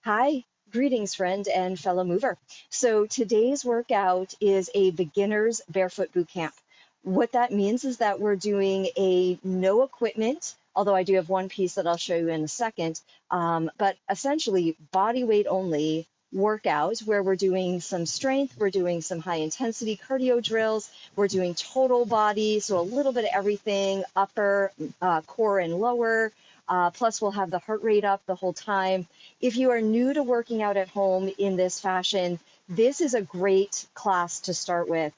Hi, greetings, friend and fellow mover. So today's workout is a beginner's barefoot boot camp. What that means is that we're doing a no equipment, although I do have one piece that I'll show you in a second, but essentially body weight only workout where we're doing some strength, we're doing some high intensity cardio drills, we're doing total body, so a little bit of everything, upper, core and lower, plus we'll have the heart rate up the whole time. If you are new to working out at home in this fashion, this is a great class to start with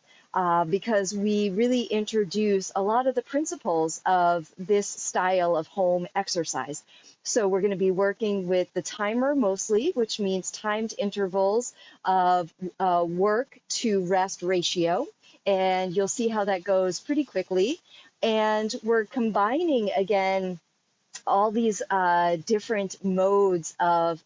because we really introduce a lot of the principles of this style of home exercise. So we're going to be working with the timer mostly, which means timed intervals of work to rest ratio. And you'll see how that goes pretty quickly. And we're combining, again, all these different modes of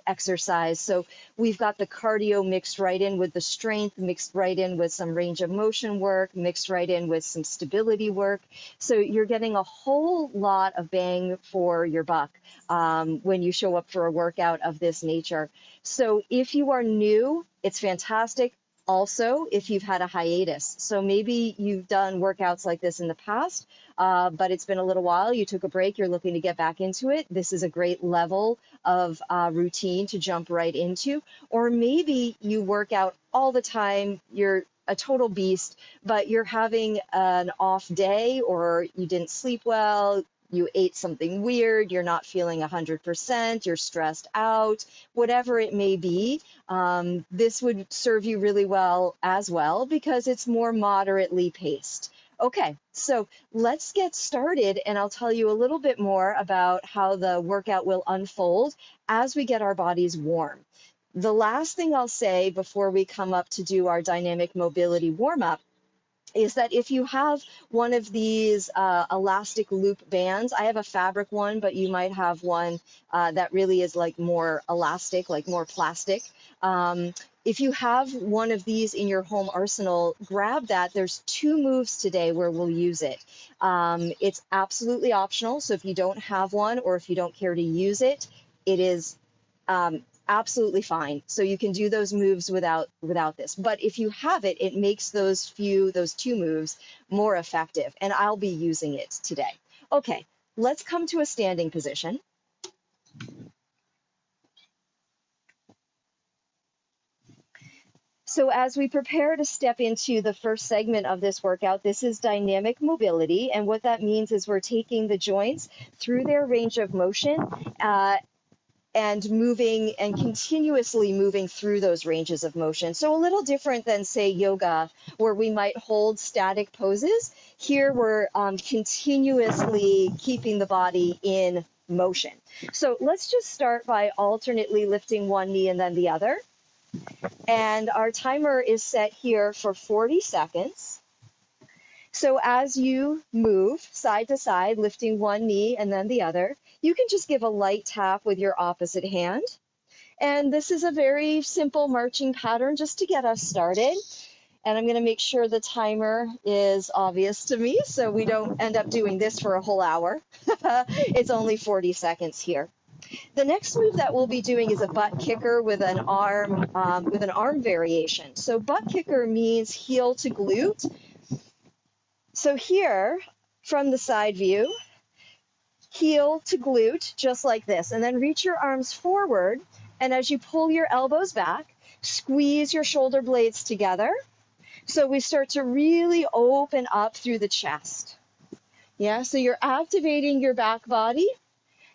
exercise. So we've got the cardio mixed right in with the strength, mixed right in with some range of motion work, mixed right in with some stability work. So you're getting a whole lot of bang for your buck when you show up for a workout of this nature. So if you are new, it's fantastic. Also, if you've had a hiatus, so maybe you've done workouts like this in the past, but it's been a little while, you took a break, you're looking to get back into it. This is a great level of routine to jump right into. Or maybe you work out all the time, you're a total beast, but you're having an off day or you didn't sleep well, you ate something weird, you're not feeling 100%, you're stressed out, whatever it may be. This would serve you really well as well because it's more moderately paced. Okay, so let's get started and I'll tell you a little bit more about how the workout will unfold as we get our bodies warm. The last thing I'll say before we come up to do our dynamic mobility warm-up is that if you have one of these elastic loop bands, I have a fabric one, but you might have one that really is like more elastic, like more plastic. If you have one of these in your home arsenal, grab that. There's 2 moves today where we'll use it. It's absolutely optional, so if you don't have one or if you don't care to use it, it is absolutely fine. So you can do those moves without this. But if you have it, it makes those 2 moves more effective. And I'll be using it today. Okay, let's come to a standing position. So as we prepare to step into the first segment of this workout, this is dynamic mobility. And what that means is we're taking the joints through their range of motion and moving and continuously moving through those ranges of motion. So a little different than, say, yoga, where we might hold static poses. Here we're continuously keeping the body in motion. So let's just start by alternately lifting one knee and then the other. And our timer is set here for 40 seconds. So as you move side to side, lifting one knee and then the other, you can just give a light tap with your opposite hand. And this is a very simple marching pattern just to get us started. And I'm going to make sure the timer is obvious to me so we don't end up doing this for a whole hour. It's only 40 seconds here. The next move that we'll be doing is a butt kicker with an arm variation. So butt kicker means heel to glute. So here, from the side view, heel to glute, just like this, and then reach your arms forward, and as you pull your elbows back, squeeze your shoulder blades together. So we start to really open up through the chest. Yeah, so you're activating your back body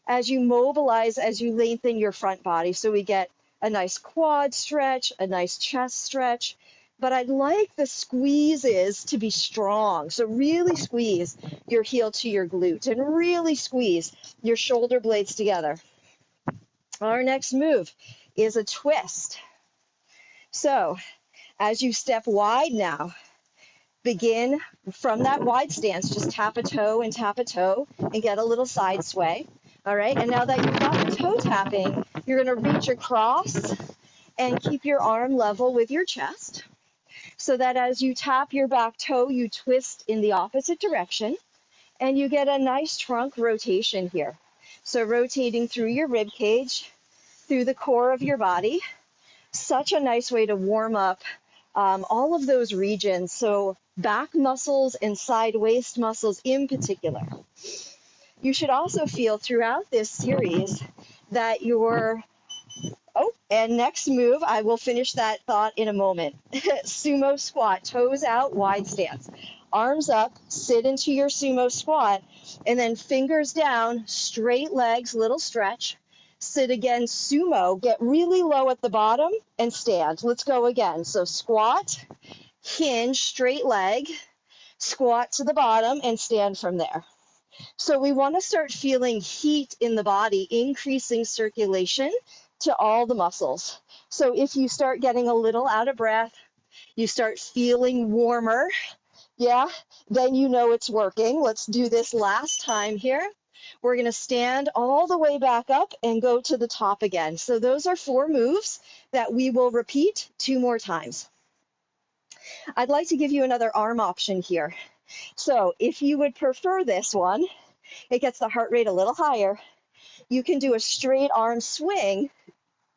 as you mobilize, as you lengthen your front body. So we get a nice quad stretch, a nice chest stretch, but I'd like the squeezes to be strong. So really squeeze your heel to your glute and really squeeze your shoulder blades together. Our next move is a twist. So as you step wide now, begin from that wide stance, just tap a toe and get a little side sway. All right, and now that you've got the toe tapping, you're going to reach across and keep your arm level with your chest so that as you tap your back toe, you twist in the opposite direction and you get a nice trunk rotation here. So rotating through your rib cage, through the core of your body. Such a nice way to warm up all of those regions. So back muscles and side waist muscles in particular. You should also feel throughout this series that and next move, I will finish that thought in a moment. Sumo squat, toes out, wide stance. Arms up, sit into your sumo squat, and then fingers down, straight legs, little stretch. Sit again, sumo, get really low at the bottom and stand. Let's go again. So squat, hinge, straight leg, squat to the bottom and stand from there. So we want to start feeling heat in the body, increasing circulation to all the muscles. So if you start getting a little out of breath, you start feeling warmer, yeah, then you know it's working. Let's do this last time here. We're going to stand all the way back up and go to the top again. So those are 4 moves that we will repeat 2 more times. I'd like to give you another arm option here. So if you would prefer this one, it gets the heart rate a little higher. You can do a straight arm swing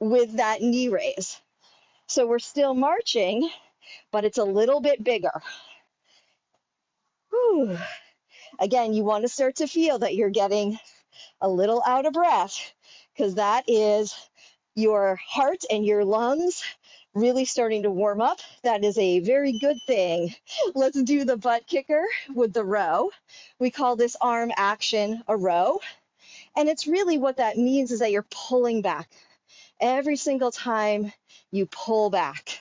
with that knee raise. So we're still marching, but it's a little bit bigger. Whew. Again, you want to start to feel that you're getting a little out of breath because that is your heart and your lungs really starting to warm up. That is a very good thing. Let's do the butt kicker with the row. We call this arm action a row. And it's really what that means is that you're pulling back. Every single time you pull back.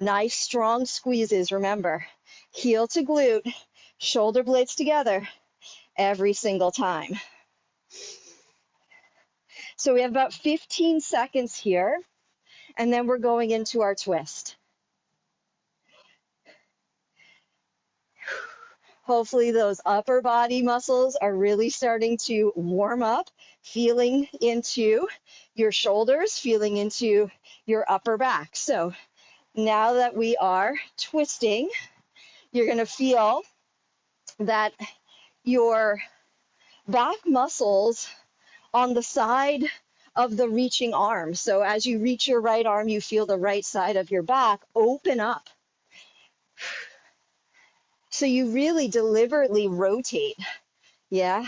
Nice strong squeezes, remember. Heel to glute, shoulder blades together every single time. So we have about 15 seconds here, and then we're going into our twist. Hopefully those upper body muscles are really starting to warm up, feeling into your shoulders, feeling into your upper back. So now that we are twisting, you're going to feel that your back muscles on the side of the reaching arm. So as you reach your right arm, you feel the right side of your back open up. So you really deliberately rotate, yeah?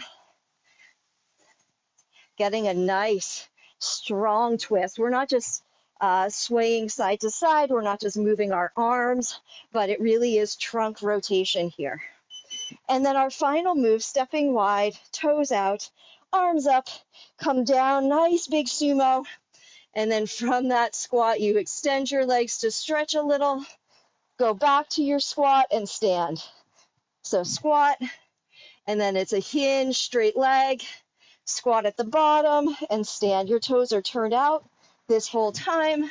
Getting a nice, strong twist. We're not just swaying side to side. We're not just moving our arms, but it really is trunk rotation here. And then our final move, stepping wide, toes out, arms up, come down, nice big sumo. And then from that squat, you extend your legs to stretch a little, go back to your squat and stand. So squat, and then it's a hinge, straight leg, squat at the bottom, and stand. Your toes are turned out this whole time.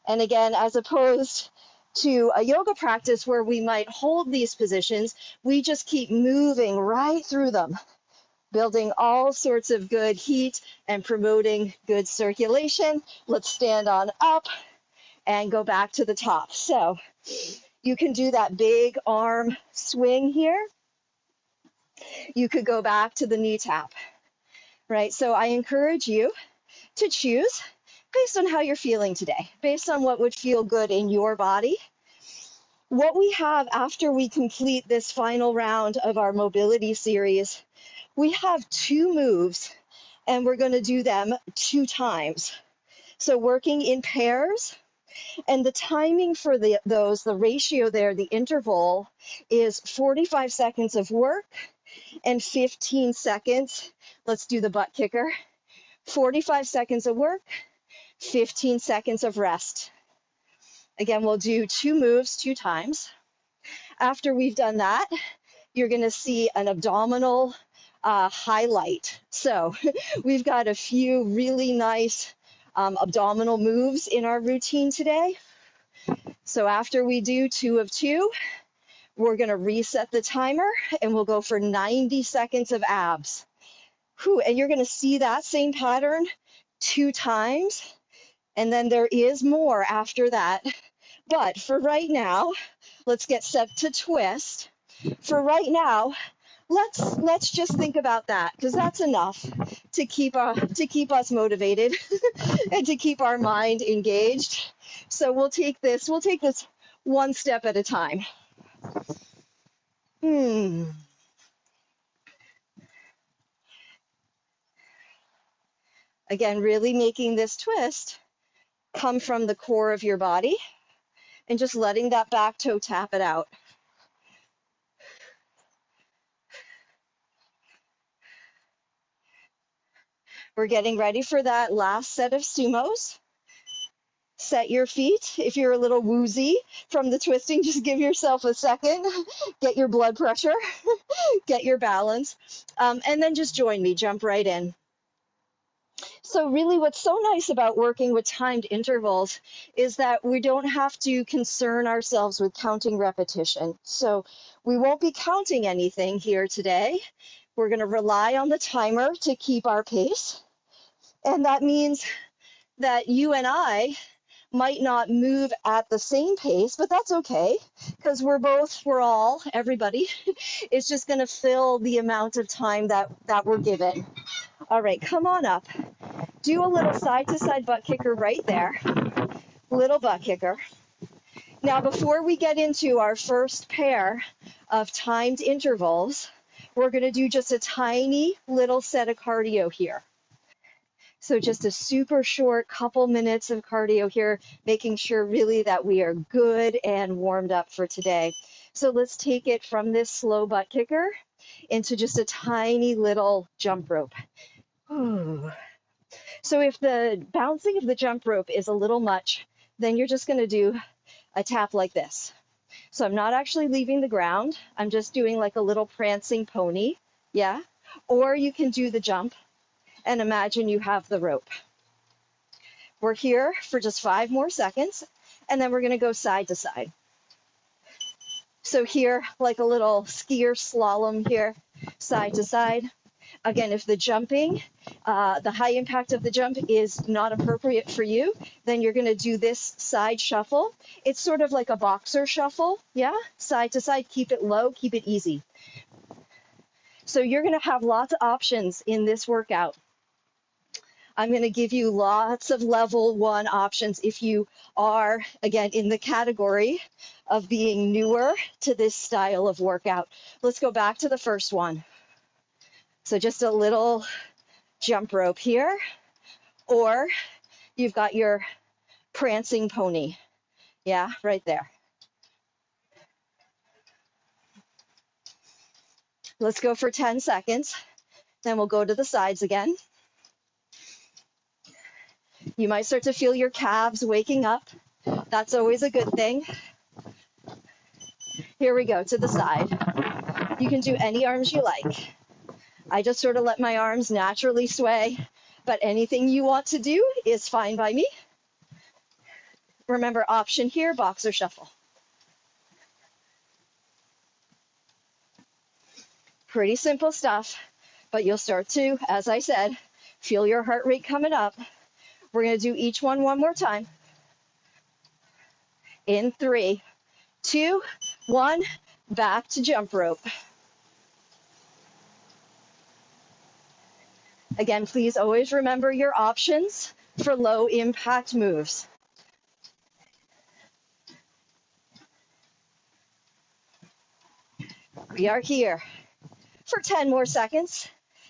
And again, as opposed to a yoga practice where we might hold these positions, we just keep moving right through them, building all sorts of good heat and promoting good circulation. Let's stand on up and go back to the top. So you can do that big arm swing here. You could go back to the knee tap, right? So I encourage you to choose based on how you're feeling today, based on what would feel good in your body. What we have after we complete this final round of our mobility series, we have 2 moves, and we're going to do them 2 times. So working in pairs. And the timing for those, the ratio there, the interval is 45 seconds of work and 15 seconds. Let's do the butt kicker. 45 seconds of work, 15 seconds of rest. Again, we'll do 2 moves 2 times. After we've done that, you're going to see an abdominal highlight. So we've got a few really nice abdominal moves in our routine today. So after we do 2 of 2, we're going to reset the timer and we'll go for 90 seconds of abs. Whew, and you're going to see that same pattern 2 times, and then there is more after that. But for right now, let's get set to twist. For right now, let's just think about that, because that's enough to keep us motivated and to keep our mind engaged. So we'll take this one step at a time. Again, really making this twist come from the core of your body and just letting that back toe tap it out. We're getting ready for that last set of sumos. Set your feet. If you're a little woozy from the twisting, just give yourself a second. Get your blood pressure, get your balance, and then just join me, jump right in. So really what's so nice about working with timed intervals is that we don't have to concern ourselves with counting repetition. So we won't be counting anything here today. We're going to rely on the timer to keep our pace. And that means that you and I might not move at the same pace, but that's okay, because everybody is just going to fill the amount of time that we're given. All right, come on up. Do a little side-to-side butt kicker right there. Little butt kicker. Now, before we get into our first pair of timed intervals, we're going to do just a tiny little set of cardio here. So just a super short couple minutes of cardio here, making sure really that we are good and warmed up for today. So let's take it from this slow butt kicker into just a tiny little jump rope. Ooh. So if the bouncing of the jump rope is a little much, then you're just going to do a tap like this. So I'm not actually leaving the ground. I'm just doing like a little prancing pony. Yeah. Or you can do the jump and imagine you have the rope. We're here for just 5 more seconds, and then we're going to go side to side. So here, like a little skier slalom here, side to side. Again, if the jumping, the high impact of the jump is not appropriate for you, then you're going to do this side shuffle. It's sort of like a boxer shuffle, yeah? Side to side, keep it low, keep it easy. So you're going to have lots of options in this workout. I'm going to give you lots of level 1 options if you are, again, in the category of being newer to this style of workout. Let's go back to the first one. So just a little jump rope here, or you've got your prancing pony. Yeah, right there. Let's go for 10 seconds. Then we'll go to the sides again. You might start to feel your calves waking up. That's always a good thing. Here we go to the side. You can do any arms you like. I just sort of let my arms naturally sway, but anything you want to do is fine by me. Remember, option here, boxer shuffle. Pretty simple stuff, but you'll start to, as I said, feel your heart rate coming up. We're going to do each one more time. In 3, 2, 1, back to jump rope. Again, please always remember your options for low impact moves. We are here for 10 more seconds,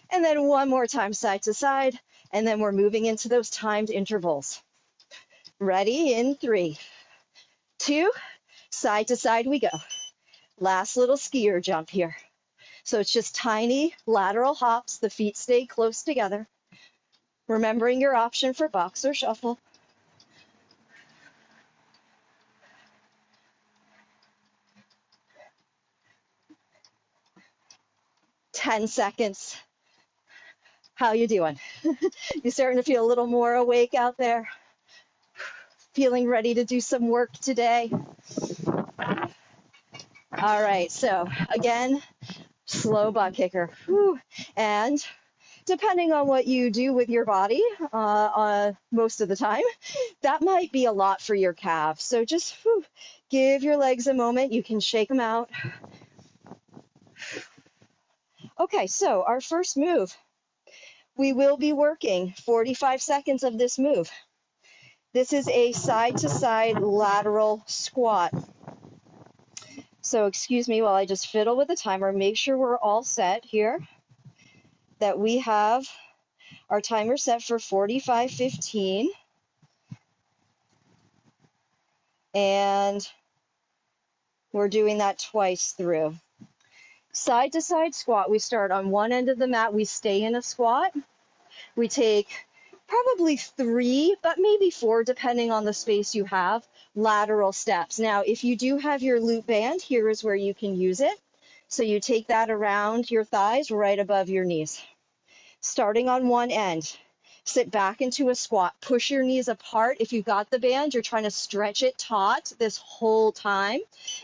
and then one more time side to side, and then we're moving into those timed intervals. Ready? In 3, 2, side to side we go. Last little skier jump here. So it's just tiny lateral hops. The feet stay close together. Remembering your option for boxer shuffle. Ten seconds. How you doing? You starting to feel a little more awake out there? Feeling ready to do some work today? All right, so again, slow butt kicker. Whew. And depending on what you do with your body most of the time, that might be a lot for your calves. So just give your legs a moment. You can shake them out. Okay, so our first move, we will be working 45 seconds of this move. This is a side-to-side lateral squat. So excuse me while I just fiddle with the timer. Make sure we're all set here, that we have our timer set for 45:15. And we're doing that twice through. Side to side squat, we start on one end of the mat, we stay in a squat. We take probably 3, but maybe 4, depending on the space you have, lateral steps. Now, if you do have your loop band, here is where you can use it. So you take that around your thighs, right above your knees. Starting on one end, sit back into a squat, push your knees apart. If you've got the band, you're trying to stretch it taut this whole time.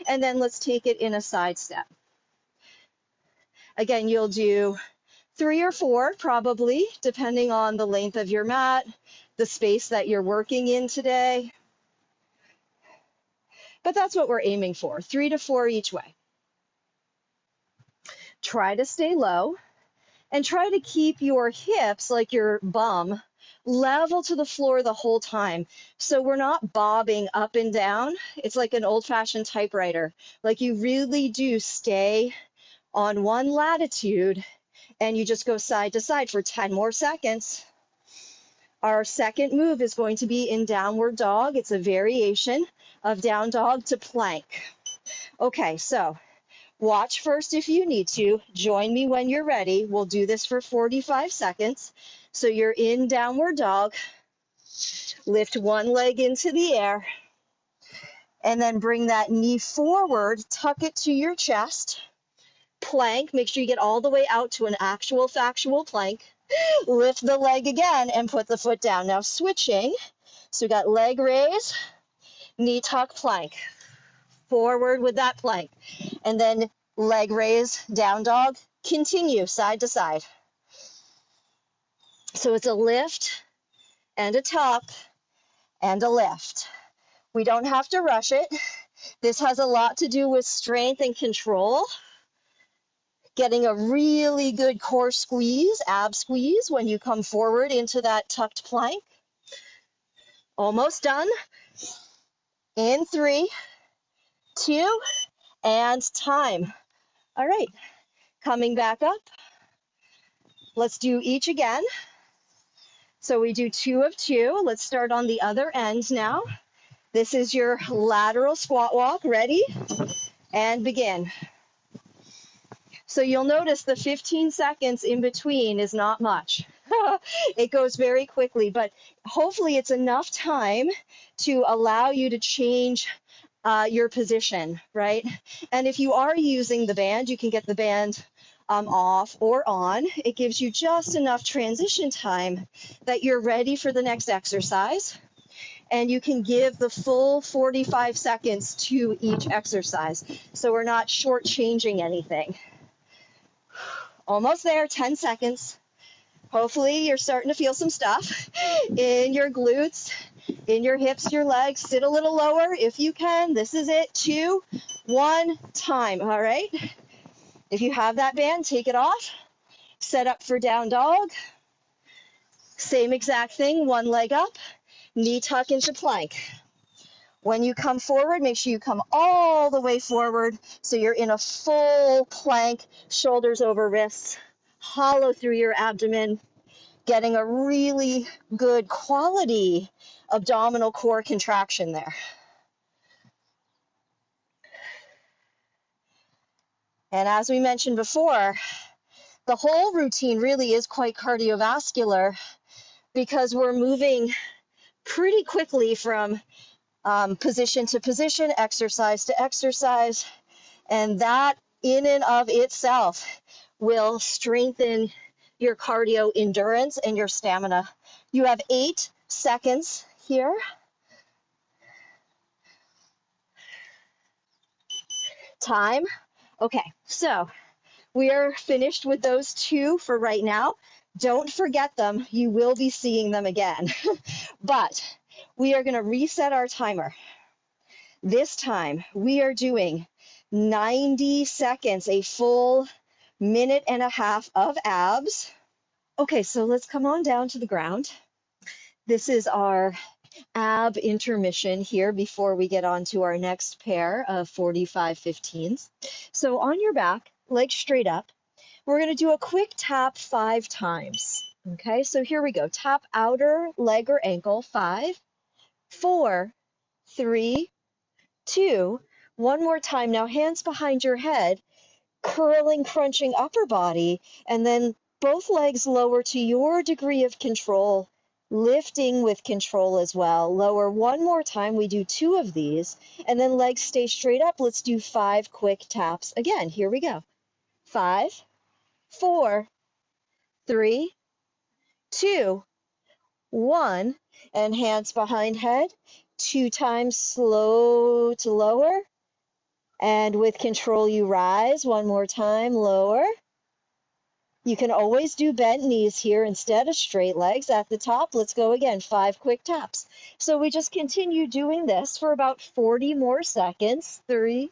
And then let's take it in a side step. Again, you'll do 3 or 4 probably, depending on the length of your mat, the space that you're working in today. But that's what we're aiming for, 3 to 4 each way. Try to stay low and try to keep your hips, like your bum, level to the floor the whole time. So we're not bobbing up and down. It's like an old-fashioned typewriter. Like you really do stay on one latitude and you just go side to side for 10 more seconds. Our second move is going to be in downward dog. It's a variation of down dog to plank. Okay, so watch first if you need to. Join me when you're ready. We'll do this for 45 seconds. So you're in downward dog. Lift one leg into the air. And then bring that knee forward. Tuck it to your chest. Plank. Make sure you get all the way out to an actual factual plank. Lift the leg again and put the foot down. Now switching. So we got leg raise, knee tuck, plank. Forward with that plank. And then leg raise, down dog. Continue side to side. So it's a lift and a tuck and a lift. We don't have to rush it. This has a lot to do with strength and control. Getting a really good core squeeze, ab squeeze, when you come forward into that tucked plank. Almost done. In 3, 2, and time. All right, coming back up. Let's do each again. So we do 2 of 2. Let's start on the other end now. This is your lateral squat walk. Ready? And begin. So you'll notice the 15 seconds in between is not much. It goes very quickly, but hopefully it's enough time to allow you to change your position, right? And if you are using the band, you can get the band off or on. It gives you just enough transition time that you're ready for the next exercise. And you can give the full 45 seconds to each exercise. So we're not shortchanging anything. Almost there, 10 seconds. Hopefully you're starting to feel some stuff in your glutes, in your hips, your legs. Sit a little lower if you can. This is it. 2, 1, time. All right. If you have that band, take it off. Set up for down dog. Same exact thing. One leg up, knee tuck into plank. When you come forward, make sure you come all the way forward so you're in a full plank, shoulders over wrists, hollow through your abdomen, getting a really good quality abdominal core contraction there. And as we mentioned before, the whole routine really is quite cardiovascular because we're moving pretty quickly from position to position, exercise to exercise, and that in and of itself will strengthen your cardio endurance and your stamina. You have 8 seconds here. Time. Okay, so we are finished with those 2 for right now. Don't forget them. You will be seeing them again. But we are going to reset our timer. This time we are doing 90 seconds, a full minute and a half of abs. Okay, so let's come on down to the ground. This is our ab intermission here before we get on to our next pair of 45 15s. So on your back, legs straight up, we're going to do a quick tap 5 times. Okay, so here we go. Tap outer leg or ankle, 5, 4, 3, 2, one more time. Now hands behind your head, curling, crunching upper body, and then both legs lower to your degree of control, lifting with control as well. Lower one more time. We do 2 of these, and then legs stay straight up. Let's do 5 quick taps again. Here we go. 5, 4, 3, 2, 1, and hands behind head. 2 times, slow to lower, and with control you rise. One more time, lower. You can always do bent knees here instead of straight legs. At the top, let's go again, 5 quick taps. So we just continue doing this for about 40 more seconds. 3,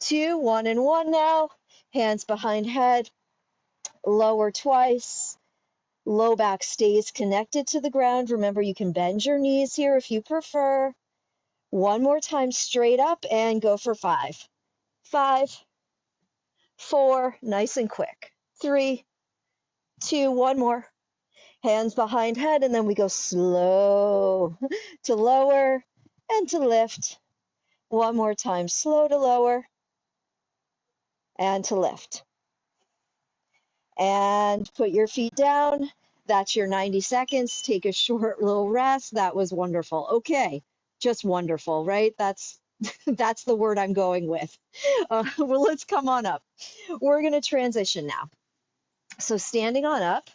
2, 1 and 1 now. Hands behind head, lower twice. Low back stays connected to the ground. Remember, you can bend your knees here if you prefer. One more time, straight up, and go for 5. 5, 4, nice and quick. 3, 2, one more. Hands behind head, and then we go slow to lower and to lift. One more time, slow to lower and to lift. And put your feet down. That's your 90 seconds. Take a short little rest. That was wonderful. Okay, just wonderful, right? That's the word I'm going with. Well, let's come on up. We're going to transition now. So standing on up,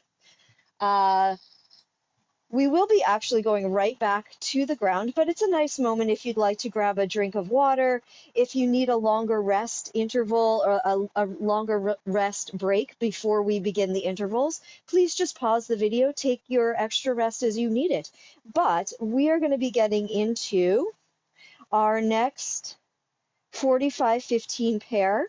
we will be actually going right back to the ground, but it's a nice moment if you'd like to grab a drink of water, if you need a longer rest interval or a longer rest break before we begin the intervals, please just pause the video, take your extra rest as you need it. But we are going to be getting into our next 45-15 pair.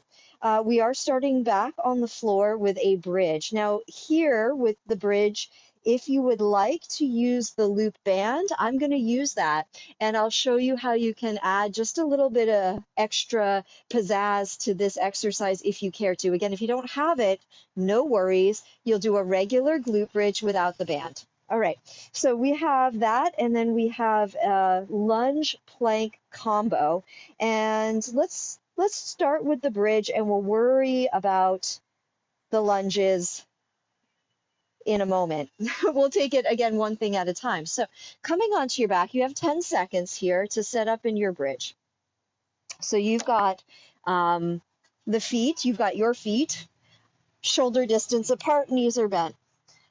We are starting back on the floor with a bridge. Now here with the bridge, if you would like to use the loop band, I'm going to use that, and I'll show you how you can add just a little bit of extra pizzazz to this exercise if you care to. Again, if you don't have it, no worries. You'll do a regular glute bridge without the band. All right, so we have that, and then we have a lunge plank combo, and let's start with the bridge, and we'll worry about the lunges in a moment. We'll take it again one thing at a time. So coming onto your back, you have 10 seconds here to set up in your bridge. So you've got the feet, you've got your feet shoulder distance apart, knees are bent.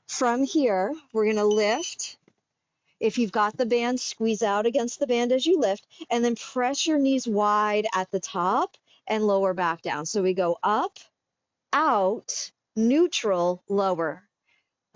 From here, we're going to lift. If you've got the band, squeeze out against the band as you lift, and then press your knees wide at the top and lower back down. So we go up, out, neutral, lower.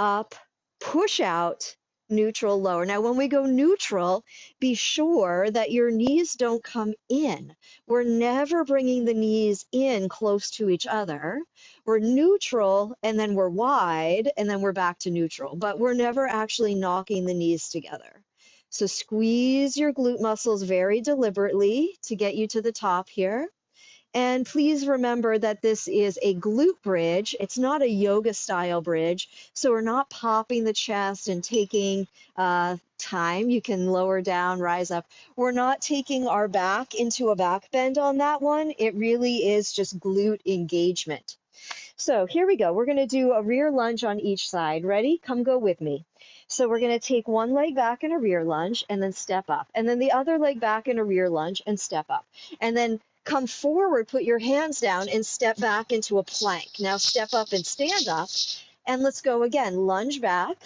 Up, push out, neutral, lower. Now, when we go neutral, be sure that your knees don't come in. We're never bringing the knees in close to each other. We're neutral, and then we're wide, and then we're back to neutral. But we're never actually knocking the knees together. So squeeze your glute muscles very deliberately to get you to the top here. And please remember that this is a glute bridge. It's not a yoga style bridge. So we're not popping the chest and taking time. You can lower down, rise up. We're not taking our back into a back bend on that one. It really is just glute engagement. So here we go. We're going to do a rear lunge on each side. Ready? Come go with me. So we're going to take one leg back in a rear lunge and then step up. And then the other leg back in a rear lunge and step up. And then come forward, put your hands down, and step back into a plank. Now step up and stand up, and let's go again. Lunge back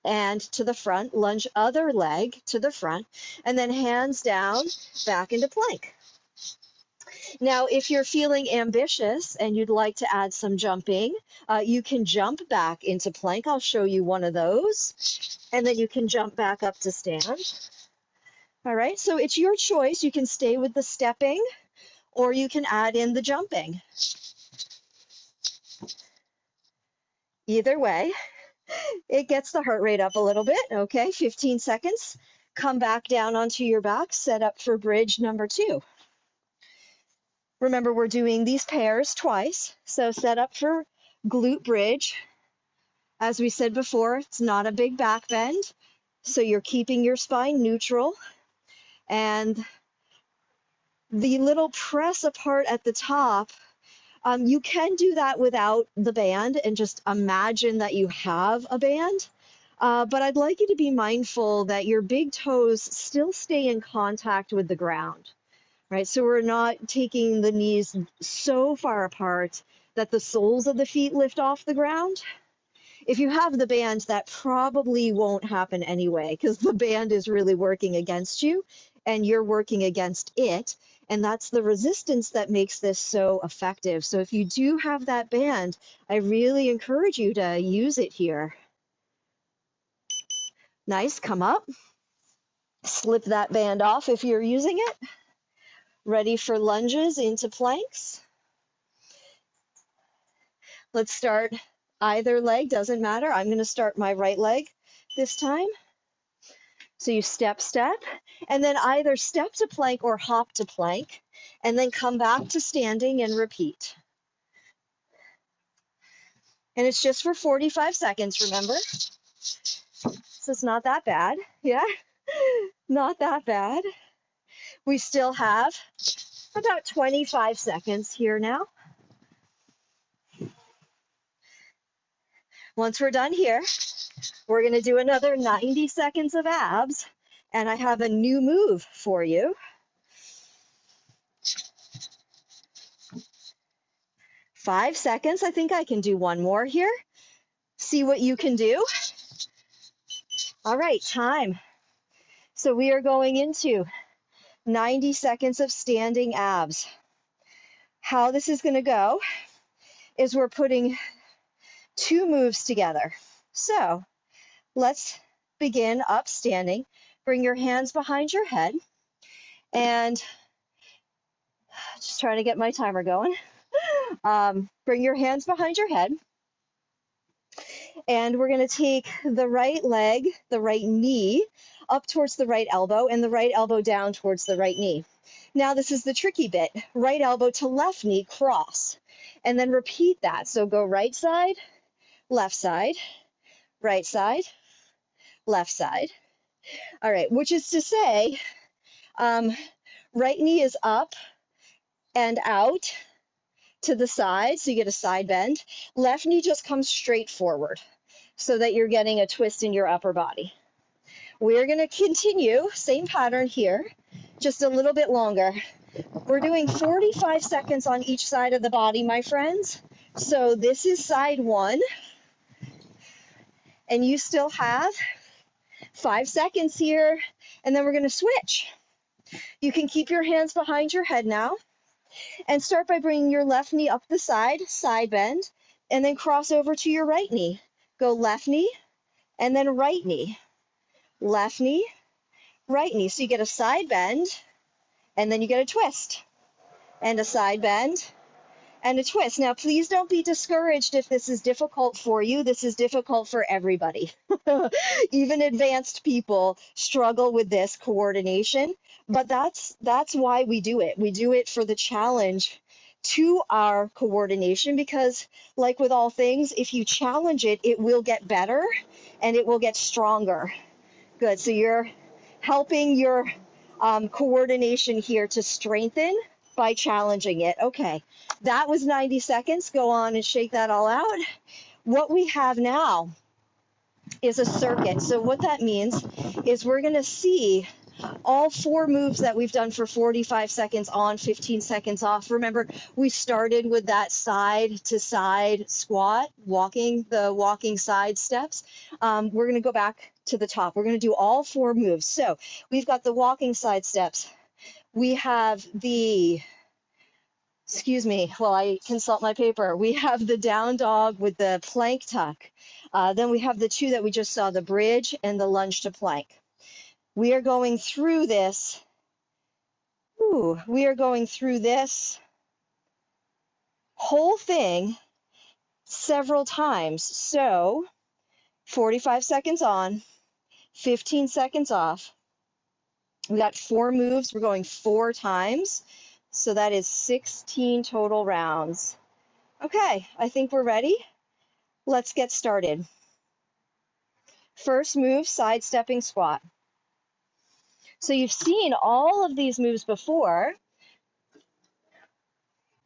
and to the front, lunge other leg to the front, and then hands down, back into plank. Now, if you're feeling ambitious and you'd like to add some jumping, you can jump back into plank. I'll show you one of those, and then you can jump back up to stand. All right, so it's your choice. You can stay with the stepping, or you can add in the jumping. Either way, it gets the heart rate up a little bit. Okay, 15 seconds. Come back down onto your back, set up for bridge number 2. Remember, we're doing these pairs twice. So set up for glute bridge. As we said before, it's not a big back bend. So you're keeping your spine neutral. And the little press apart at the top, you can do that without the band and just imagine that you have a band. But I'd like you to be mindful that your big toes still stay in contact with the ground, right? So we're not taking the knees so far apart that the soles of the feet lift off the ground. If you have the band, that probably won't happen anyway, because the band is really working against you and you're working against it. And that's the resistance that makes this so effective. So if you do have that band, I really encourage you to use it here. Nice, come up. Slip that band off if you're using it. Ready for lunges into planks. Let's start either leg, doesn't matter. I'm going to start my right leg this time. So you step, step, and then either step to plank or hop to plank, and then come back to standing and repeat. And it's just for 45 seconds, remember? So it's not that bad. Yeah, not that bad. We still have about 25 seconds here now. Once we're done here, we're going to do another 90 seconds of abs, and I have a new move for you. 5 seconds. I think I can do one more here. See what you can do. All right, time. So we are going into 90 seconds of standing abs. How this is going to go is we're putting 2 moves together. So let's begin up standing. Bring your hands behind your head and just trying to get my timer going. Bring your hands behind your head. And we're going to take the right leg, the right knee, up towards the right elbow, and the right elbow down towards the right knee. Now this is the tricky bit. Right elbow to left knee, cross. And then repeat that. So go right side, left side, right side, left side. All right, which is to say, right knee is up and out to the side, so you get a side bend. Left knee just comes straight forward so that you're getting a twist in your upper body. We're going to continue, same pattern here, just a little bit longer. We're doing 45 seconds on each side of the body, my friends. So this is side 1, and you still have 5 seconds here, and then we're going to switch. You can keep your hands behind your head now, and start by bringing your left knee up the side, side bend, and then cross over to your right knee. Go left knee, and then right knee. Left knee, right knee. So you get a side bend, and then you get a twist, and a side bend, and a twist. Now, please don't be discouraged if this is difficult for you. This is difficult for everybody. Even advanced people struggle with this coordination, but that's why we do it. We do it for the challenge to our coordination, because like with all things, if you challenge it, it will get better and it will get stronger. Good. So you're helping your coordination here to strengthen by challenging it. Okay, that was 90 seconds. Go on and shake that all out. What we have now is a circuit. So what that means is we're going to see all 4 moves that we've done for 45 seconds on, 15 seconds off. Remember, we started with that side to side squat, walking side steps. We're going to go back to the top. We're going to do all 4 moves. So we've got the walking side steps. We have the, while I consult my paper, we have the down dog with the plank tuck. Then we have the 2 that we just saw, the bridge and the lunge to plank. We are going through this. We are going through this whole thing several times. So 45 seconds on, 15 seconds off. We got 4 moves. We're going 4 times. So that is 16 total rounds. Okay, I think we're ready. Let's get started. First move, sidestepping squat. So you've seen all of these moves before.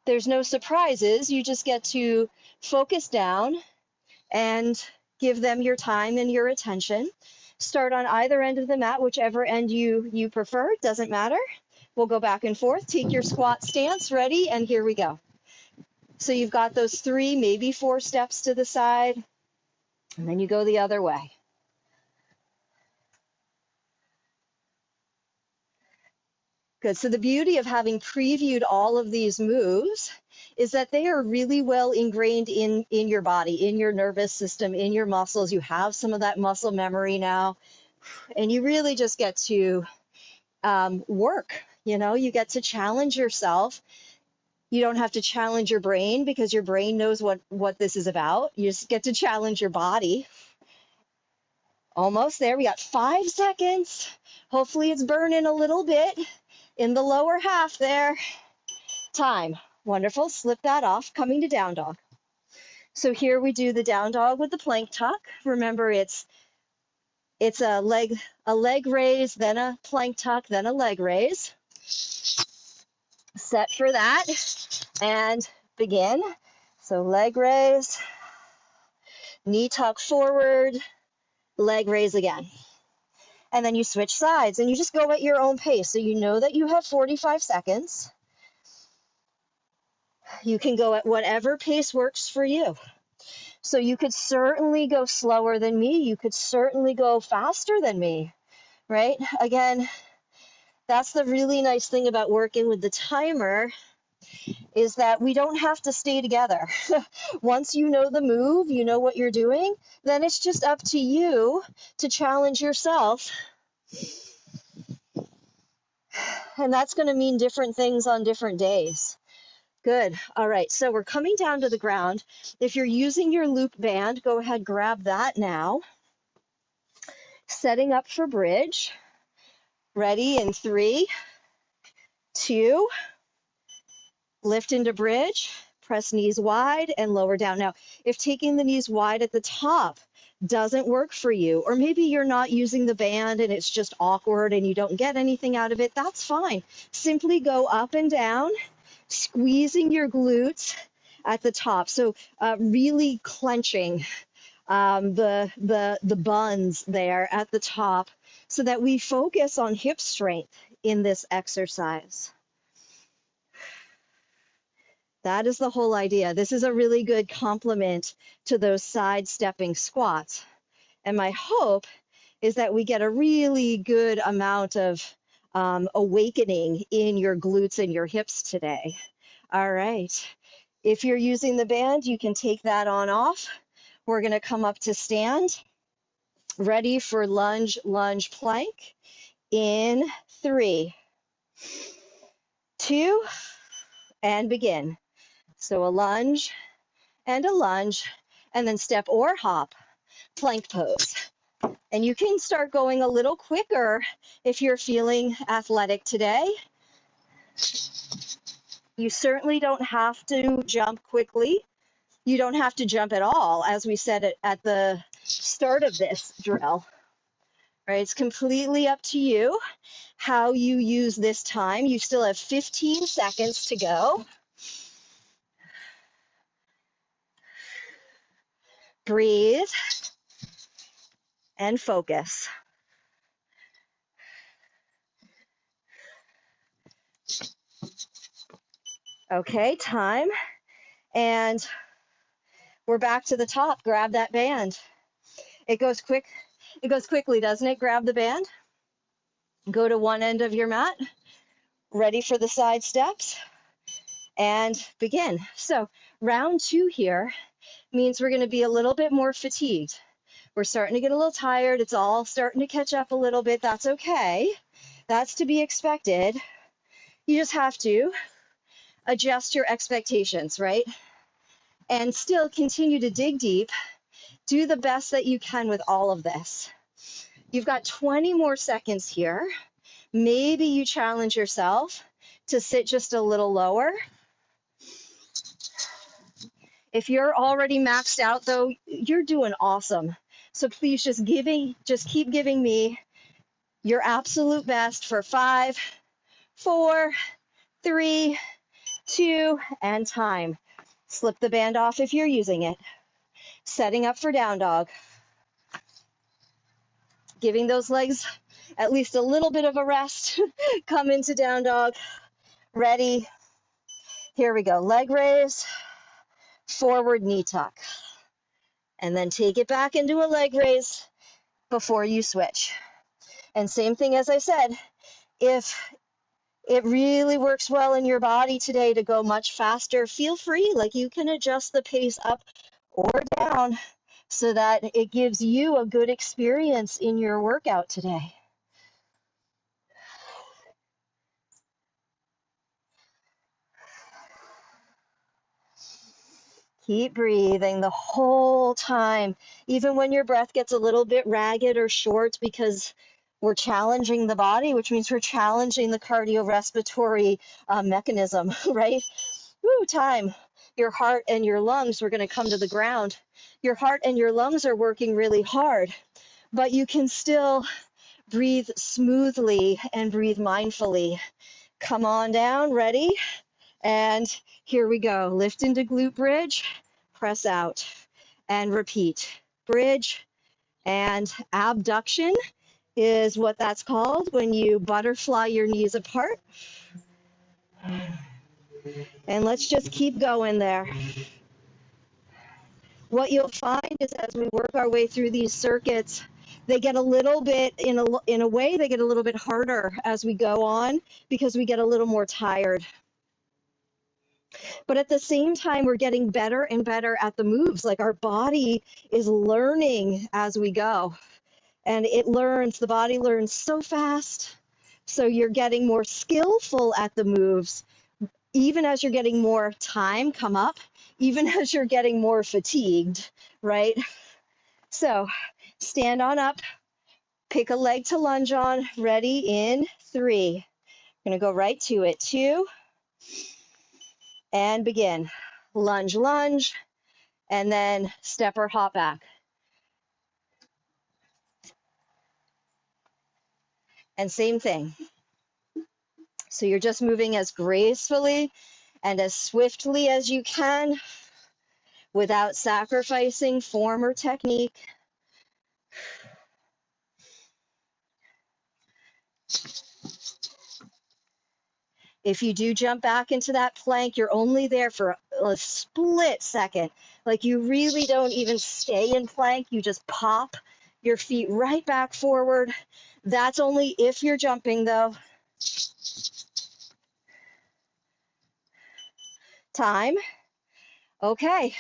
There's no surprises. You just get to focus down and give them your time and your attention. Start on either end of the mat, whichever end you prefer, doesn't matter. We'll go back and forth. Take your squat stance, ready, and here we go. So you've got those 3, maybe 4 steps to the side, and then you go the other way. Good. So the beauty of having previewed all of these moves is that they are really well ingrained in your body, in your nervous system, in your muscles. You have some of that muscle memory now, and you really just get to work. You get to challenge yourself. You don't have to challenge your brain because your brain knows what this is about. You just get to challenge your body. Almost there. We got 5 seconds. Hopefully it's burning a little bit in the lower half there. Time. Wonderful. Slip that off. Coming to down dog. So here we do the down dog with the plank tuck. Remember, it's a leg raise, then a plank tuck, then a leg raise. Set for that and begin. So leg raise, knee tuck forward, leg raise again. And then you switch sides and you just go at your own pace. So you know that you have 45 seconds. You can go at whatever pace works for you. So you could certainly go slower than me. You could certainly go faster than me, right? Again, that's the really nice thing about working with the timer is that we don't have to stay together. Once you know the move, you know what you're doing, then it's just up to you to challenge yourself. And that's going to mean different things on different days. Good. All right. So we're coming down to the ground. If you're using your loop band, go ahead, grab that now. Setting up for bridge. Ready in 3, 2, lift into bridge, press knees wide and lower down. Now, if taking the knees wide at the top doesn't work for you, or maybe you're not using the band and it's just awkward and you don't get anything out of it, that's fine. Simply go up and down, squeezing your glutes at the top. So really clenching the buns there at the top so that we focus on hip strength in this exercise. That is the whole idea. This is a really good complement to those side-stepping squats. And my hope is that we get a really good amount of awakening in your glutes and your hips today. All right. If you're using the band, you can take that on off. We're going to come up to stand. Ready for lunge, lunge, plank. In 3, 2, and begin. So a lunge, and then step or hop, plank pose. And you can start going a little quicker if you're feeling athletic today. You certainly don't have to jump quickly. You don't have to jump at all, as we said at the start of this drill. Right? It's completely up to you how you use this time. You still have 15 seconds to go. Breathe and focus. Okay, time. And we're back to the top. Grab that band. It goes quick. It goes quickly, doesn't it? Grab the band. Go to one end of your mat. Ready for the side steps. And begin. So round 2 here means we're going to be a little bit more fatigued. We're starting to get a little tired. It's all starting to catch up a little bit. That's okay. That's to be expected. You just have to adjust your expectations, right? and still continue to dig deep. Do the best that you can with all of this. You've got 20 more seconds here. Maybe you challenge yourself to sit just a little lower. If you're already maxed out though, you're doing awesome. So please just keep giving me your absolute best for 5, 4, 3, 2, and time. Slip the band off if you're using it. Setting up for down dog. Giving those legs at least a little bit of a rest. Come into down dog. Ready. Here we go. Leg raise, forward knee tuck. And then take it back into a leg raise before you switch. And same thing as I said, if it really works well in your body today to go much faster, feel free. Like you can adjust the pace up or down so that it gives you a good experience in your workout today. Keep breathing the whole time, even when your breath gets a little bit ragged or short, because we're challenging the body, which means we're challenging the cardiorespiratory mechanism, right? Woo, time. Your heart and your lungs, we're going to come to the ground. Your heart and your lungs are working really hard, but you can still breathe smoothly and breathe mindfully. Come on down, ready? And here we go. Lift into glute bridge, press out, and repeat. Bridge and abduction is what that's called when you butterfly your knees apart. And let's just keep going there. What you'll find is as we work our way through these circuits, they get a little bit, in a way, they get a little bit harder as we go on because we get a little more tired. But at the same time, we're getting better and better at the moves. Like our body is learning as we go. And the body learns so fast. So you're getting more skillful at the moves, even as you're getting more time come up, even as you're getting more fatigued, right? So stand on up, pick a leg to lunge on, ready in 3. I'm gonna go right to it, 2, and begin. Lunge, lunge, and then step or hop back. And same thing. So you're just moving as gracefully and as swiftly as you can without sacrificing form or technique. If you do jump back into that plank, you're only there for a split second. Like you really don't even stay in plank. You just pop your feet right back forward. That's only if you're jumping though. Time. Okay.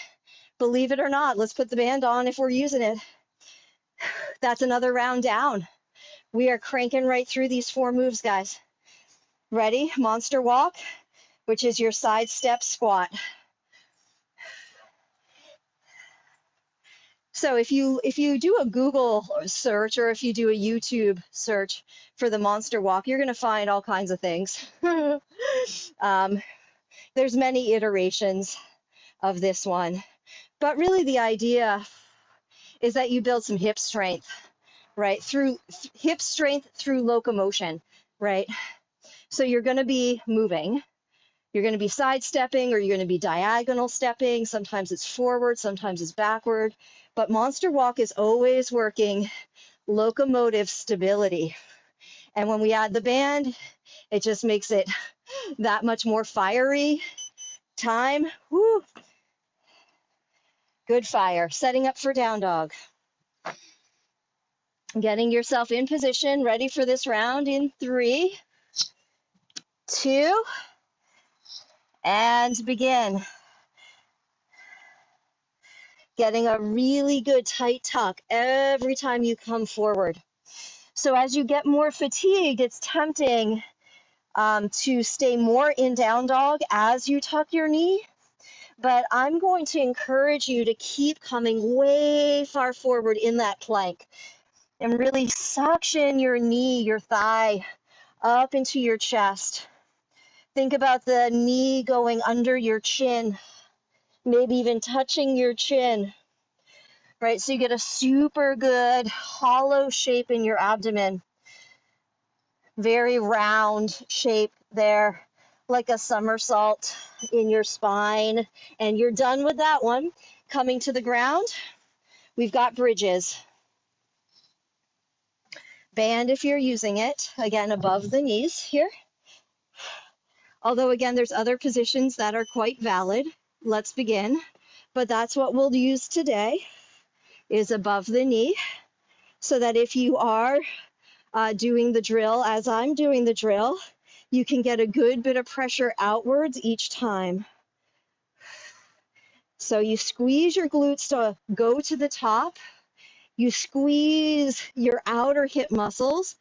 Believe it or not, let's put the band on if we're using it. That's another round down. We are cranking right through these 4 moves, guys. Ready? Monster walk, which is your side step squat. So if you do a Google search or if you do a YouTube search for the monster walk, you're going to find all kinds of things. There's many iterations of this one, but really the idea is that you build some hip strength, right? Through hip strength through locomotion, right? So you're going to be moving. You're going to be sidestepping or you're going to be diagonal stepping. Sometimes it's forward, sometimes it's backward. But monster walk is always working locomotive stability. And when we add the band, it just makes it that much more fiery. Time. Woo. Good fire. Setting up for down dog. Getting yourself in position, ready for this round in 3, 2, and begin. Getting a really good tight tuck every time you come forward. So as you get more fatigued, it's tempting to stay more in down dog as you tuck your knee. but I'm going to encourage you to keep coming way far forward in that plank and really suction your knee, your thigh up into your chest. Think about the knee going under your chin, maybe even touching your chin, right? So you get a super good hollow shape in your abdomen, very round shape there, like a somersault in your spine. And you're done with that one. Coming to the ground, we've got bridges. Band if you're using it, again, above the knees here. Although, again, there's other positions that are quite valid. Let's begin. But that's what we'll use today, is above the knee, so that if you are doing the drill as I'm doing the drill, you can get a good bit of pressure outwards each time. So you squeeze your glutes to go to the top. You squeeze your outer hip muscles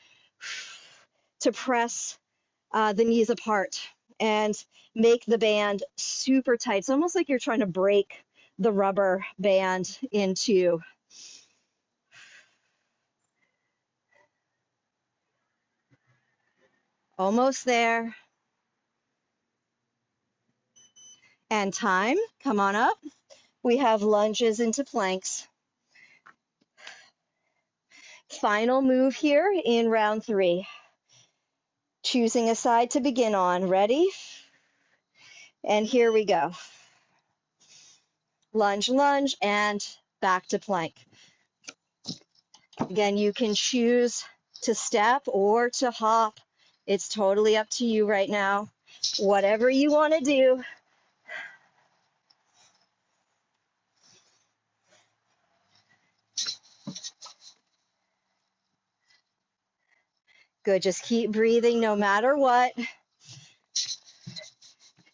to press the knees apart and make the band super tight. It's almost like you're trying to break the rubber band in two. Almost there. And time, come on up. We have lunges into planks. Final move here in round 3. Choosing a side to begin on. Ready? And here we go. Lunge, lunge, and back to plank. Again, you can choose to step or to hop. It's totally up to you right now. Whatever you want to do. Good, just keep breathing no matter what.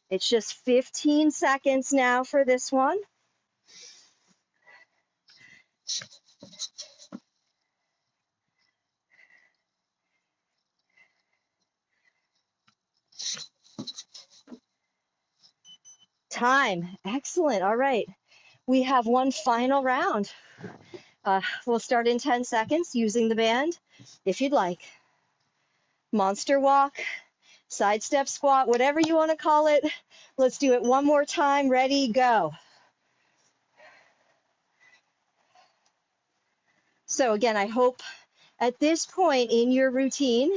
It's just 15 seconds now for this one. Time, excellent, all right. We have one final round. We'll start in 10 seconds using the band, if you'd like. Monster walk, side step squat, whatever you want to call it. Let's do it one more time. Ready, go. So again, I hope at this point in your routine,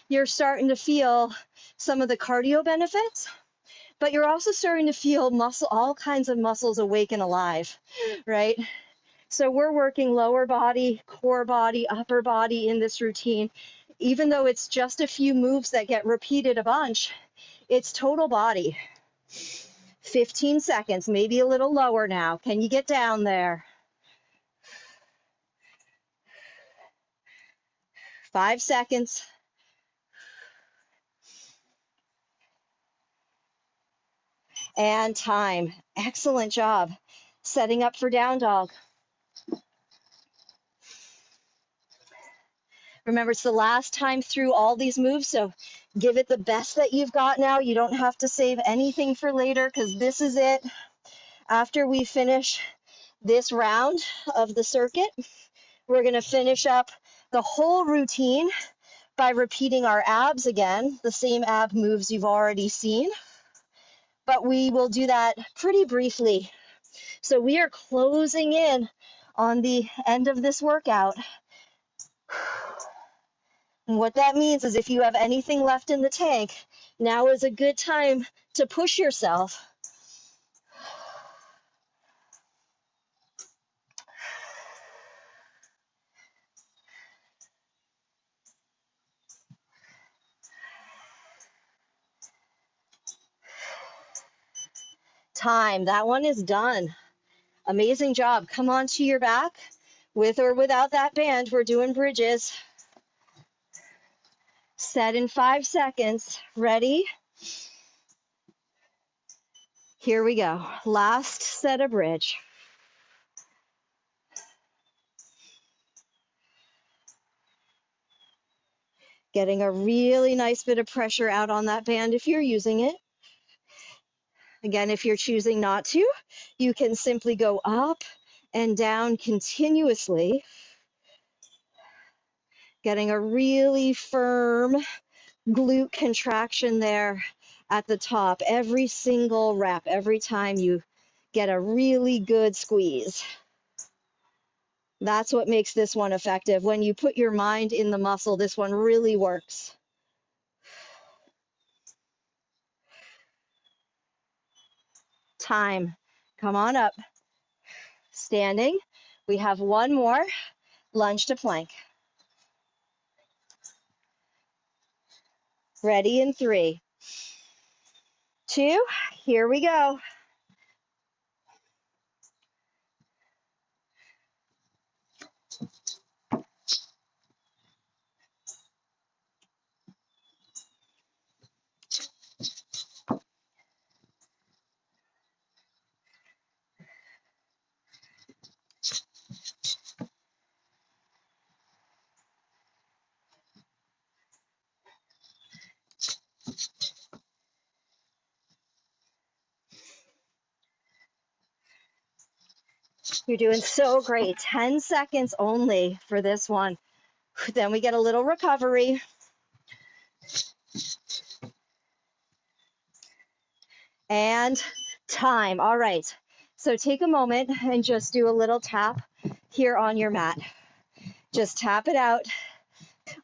you're starting to feel some of the cardio benefits, but you're also starting to feel all kinds of muscles awake and alive, right? So we're working lower body, core body, upper body in this routine. Even though it's just a few moves that get repeated a bunch, it's total body. 15 seconds, maybe a little lower now. Can you get down there? 5 seconds. And time. Excellent job. Setting up for down dog. Remember, it's the last time through all these moves, so give it the best that you've got now. You don't have to save anything for later because this is it. After we finish this round of the circuit, we're going to finish up the whole routine by repeating our abs again, the same ab moves you've already seen, but we will do that pretty briefly. So we are closing in on the end of this workout. And what that means is if you have anything left in the tank, now is a good time to push yourself. Time, that one is done. Amazing job. Come onto your back. With or without that band, we're doing bridges. Set in 5 seconds. Ready? Here we go. Last set of bridge. Getting a really nice bit of pressure out on that band if you're using it. Again, if you're choosing not to, you can simply go up and down continuously, getting a really firm glute contraction there at the top. Every single rep, every time you get a really good squeeze. That's what makes this one effective. When you put your mind in the muscle, this one really works. Time. Come on up. Standing. We have one more. Lunge to plank. Ready in 3, 2, here we go. You're doing so great. 10 seconds only for this one. Then we get a little recovery. And time. All right. So take a moment and just do a little tap here on your mat. Just tap it out.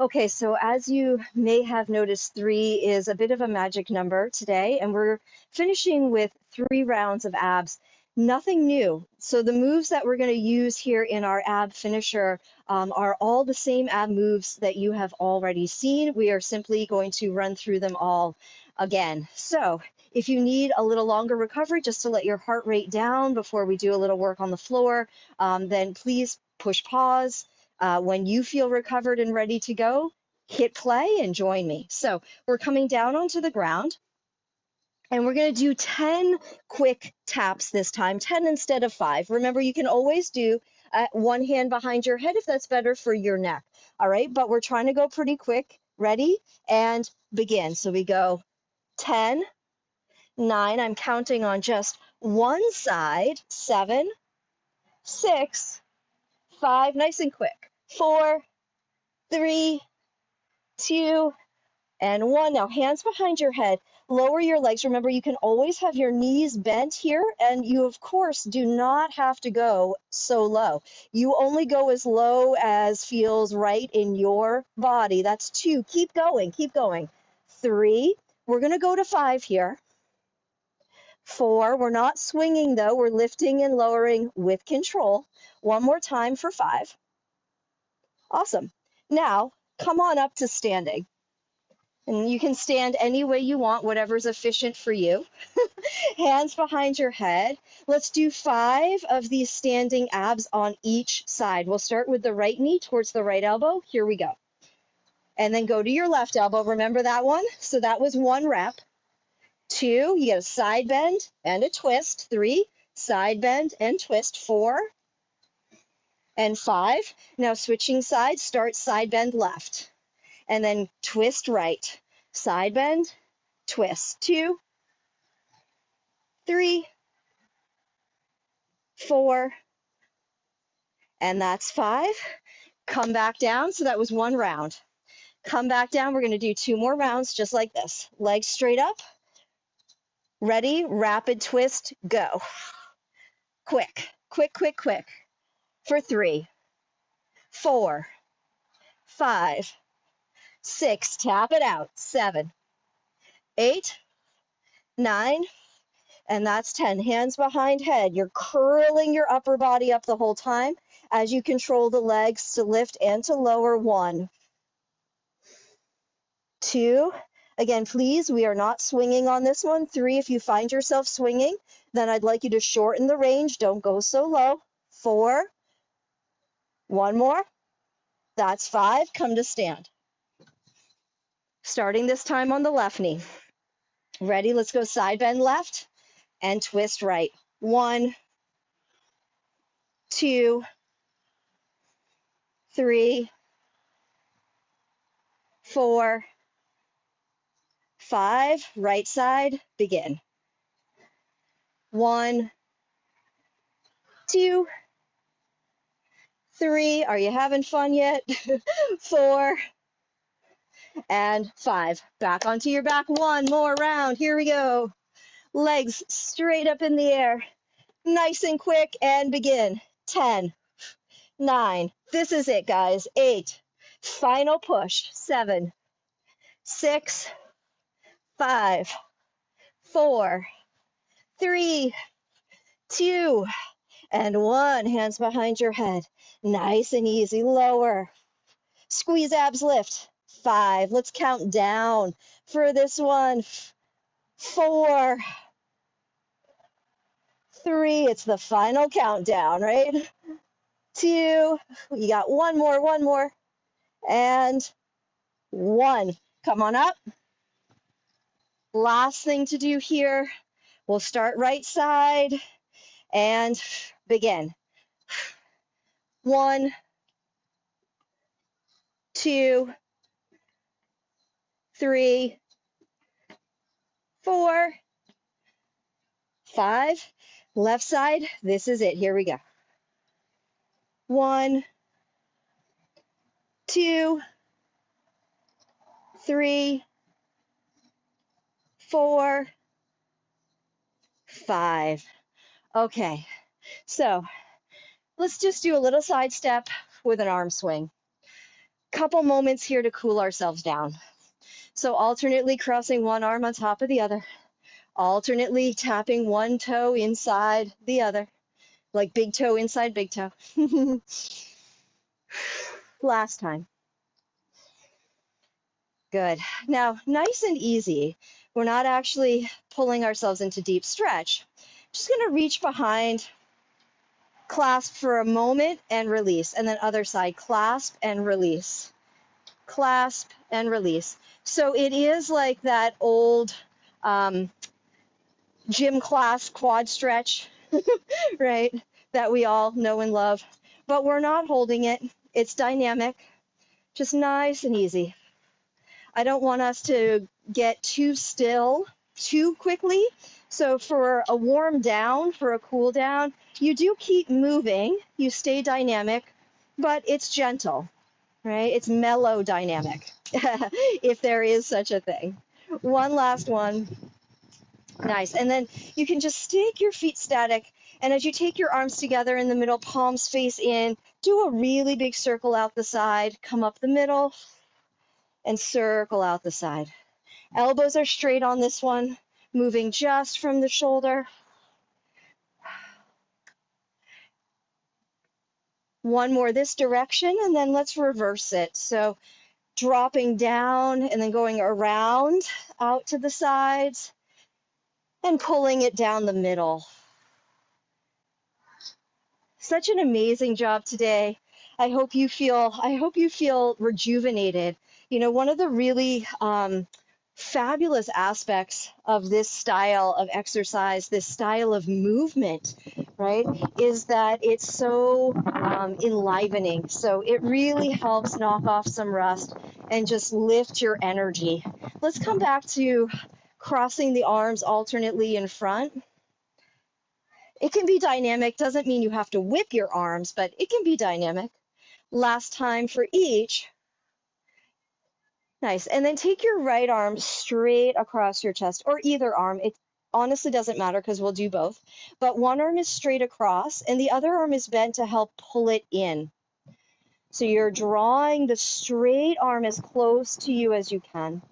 Okay, so as you may have noticed, 3 is a bit of a magic number today, and we're finishing with 3 rounds of abs. Nothing new. So the moves that we're going to use here in our ab finisher are all the same ab moves that you have already seen. We are simply going to run through them all again. So if you need a little longer recovery just to let your heart rate down before we do a little work on the floor, then please push pause. When you feel recovered and ready to go, hit play and join me. So we're coming down onto the ground, and we're going to do 10 quick taps this time, 10 instead of 5. Remember, you can always do one hand behind your head if that's better for your neck. All right, but we're trying to go pretty quick. Ready? And begin. So we go 10, 9, I'm counting on just one side, 7, 6, 5, nice and quick, 4, 3, 2, and 1. Now, hands behind your head. Lower your legs. Remember, you can always have your knees bent here, and you, of course, do not have to go so low. You only go as low as feels right in your body. That's 2. Keep going. Keep going. 3. We're going to go to 5 here. 4. We're not swinging, though. We're lifting and lowering with control. One more time for 5. Awesome. Now, come on up to standing. And you can stand any way you want, whatever's efficient for you. Hands behind your head. Let's do 5 of these standing abs on each side. We'll start with the right knee towards the right elbow. Here we go. And then go to your left elbow. Remember that one? So that was 1 rep. 2, you get a side bend and a twist. 3, side bend and twist. 4 and 5. Now switching sides, start side bend left. And then twist right. Side bend, twist. 2, 3, 4, and that's 5. Come back down. So that was 1 round. Come back down. We're going to do 2 more rounds just like this. Legs straight up. Ready? Rapid twist. Go. Quick, quick, quick, quick. For 3, 4, 5, 6. Tap it out. 7, 8, 9, and that's 10. Hands behind head. You're curling your upper body up the whole time as you control the legs to lift and to lower. 1, 2. Again, please, we are not swinging on this one. 3, if you find yourself swinging, then I'd like you to shorten the range. Don't go so low. 4. 1 more. That's 5. Come to stand. Starting this time on the left knee. Ready? Let's go side bend left and twist right. 1, 2, 3, 4, 5. Right side, begin. 1, 2, 3. Are you having fun yet? 4 and 5. Back onto your back. One more round. Here we go. Legs straight up in the air. Nice and quick, and begin. 10, 9. This is it, guys. 8. Final push. 7, 6, 5, 4, 3, 2, and 1. Hands behind your head. Nice and easy. Lower. Squeeze abs, lift. 5. Let's count down for this one. 4, 3. It's the final countdown, right? 2. You got one more, and 1. Come on up. Last thing to do here. We'll start right side and begin. 1, 2, 3, 4, 5. Left side. This is it. Here we go. 1, 2, 3, 4, 5. Okay, so let's just do a little side step with an arm swing. Couple moments here to cool ourselves down. So alternately crossing one arm on top of the other, alternately tapping one toe inside the other, like big toe inside big toe. Last time. Good. Now, nice and easy. We're not actually pulling ourselves into deep stretch. Just going to reach behind, clasp for a moment and release, and then other side, clasp and release, clasp and release. So it is like that old gym class quad stretch, right, that we all know and love, but we're not holding it. It's dynamic, just nice and easy. I don't want us to get too still too quickly. So for a warm down, for a cool down, you do keep moving, you stay dynamic, but it's gentle, right? It's mellow dynamic, if there is such a thing. One last one. Nice. And then you can just take your feet static, and as you take your arms together in the middle, palms face in, do a really big circle out the side, come up the middle, and circle out the side. Elbows are straight on this one, moving just from the shoulder. One more this direction, and then let's reverse it. So dropping down and then going around out to the sides and pulling it down the middle. Such an amazing job today. I hope you feel rejuvenated. You know, one of the really fabulous aspects of this style of exercise, this style of movement, right, is that it's so enlivening. So it really helps knock off some rust and just lift your energy. Let's come back to crossing the arms alternately in front. It can be dynamic, doesn't mean you have to whip your arms, but it can be dynamic. Last time for each. Nice. And then take your right arm straight across your chest, or either arm. It honestly doesn't matter because we'll do both. But one arm is straight across and the other arm is bent to help pull it in. So you're drawing the straight arm as close to you as you can.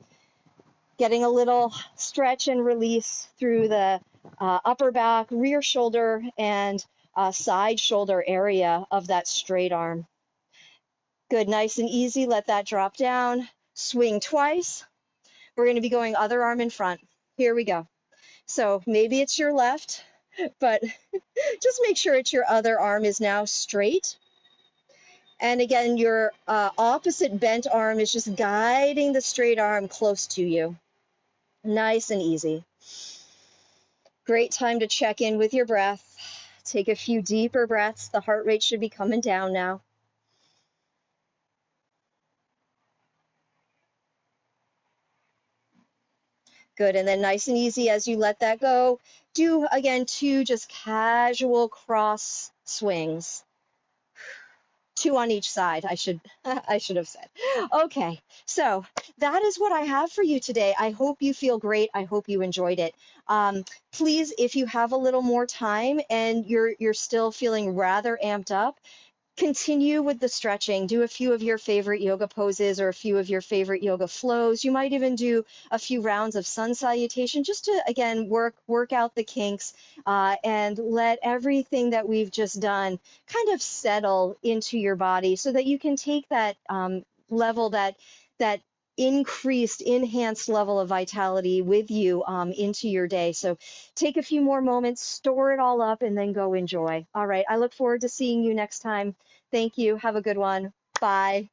Getting a little stretch and release through the upper back, rear shoulder, and side shoulder area of that straight arm. Good, nice and easy. Let that drop down. Swing twice. We're going to be going other arm in front. Here we go. So maybe it's your left, but just make sure it's your other arm is now straight. And again, your opposite bent arm is just guiding the straight arm close to you. Nice and easy. Great time to check in with your breath. Take a few deeper breaths. The heart rate should be coming down now. Good. And then nice and easy as you let that go. Do again 2 just casual cross swings. 2 on each side, I should I should have said. Okay, so that is what I have for you today. I hope you feel great. I hope you enjoyed it. Please, if you have a little more time and you're still feeling rather amped up, continue with the stretching. Do a few of your favorite yoga poses or a few of your favorite yoga flows. You might even do a few rounds of sun salutation just to, again, work out the kinks and let everything that we've just done kind of settle into your body so that you can take that level, that increased, enhanced level of vitality with you into your day. So take a few more moments, store it all up, and then go enjoy. All right. I look forward to seeing you next time. Thank you. Have a good one. Bye.